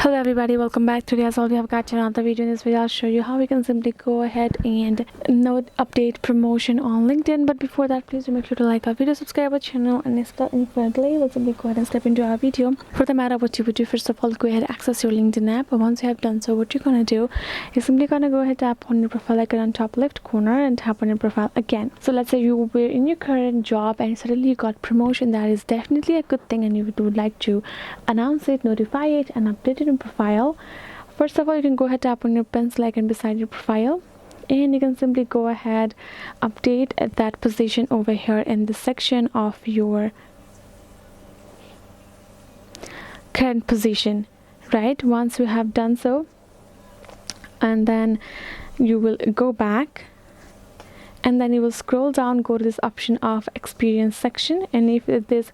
Hello everybody, welcome back. Today as all we have got another video. In this video I'll show you how we can simply go ahead and note update promotion on LinkedIn. But before that, please do make sure to like our video, subscribe our channel, and if that infinitely, we'll simply go ahead and step into our video. For the matter what you would do, first of all, go ahead and access your LinkedIn app. But once you have done so, what you're gonna do is simply gonna go ahead, tap on your profile icon on top left corner and tap on your profile again. So let's say you were in your current job and suddenly you got promotion. That is definitely a good thing, and you would like to announce it, notify it, and update it in profile. First of all, you can go ahead, tap on your pencil icon beside your profile, and you can simply go ahead, update at that position over here in the section of your current position. Right, once you have done so, and then you will go back, and then you will scroll down, go to this option of experience section, and if this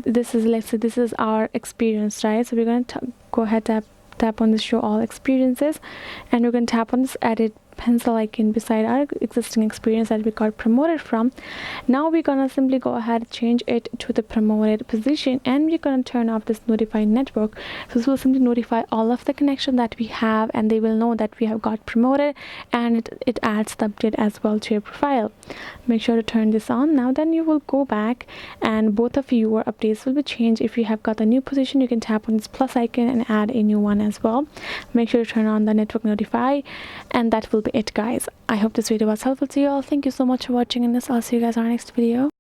this is, let's say this is our experience, right? So we're going to go ahead, tap on this show all experiences, and we're going to tap on this edit pencil icon beside our existing experience that we got promoted from. Now we're gonna simply go ahead, change it to the promoted position, and we're gonna turn off this notify network. So this will simply notify all of the connection that we have, and they will know that we have got promoted, and it adds the update as well to your profile. Make sure to turn this on. Now then you will go back, and both of your updates will be changed. If you have got a new position, you can tap on this plus icon and add a new one as well. Make sure to turn on the network notify, and that will be it, guys. I hope this video was helpful to you all. Thank you so much for watching, and I'll see you guys in our next video.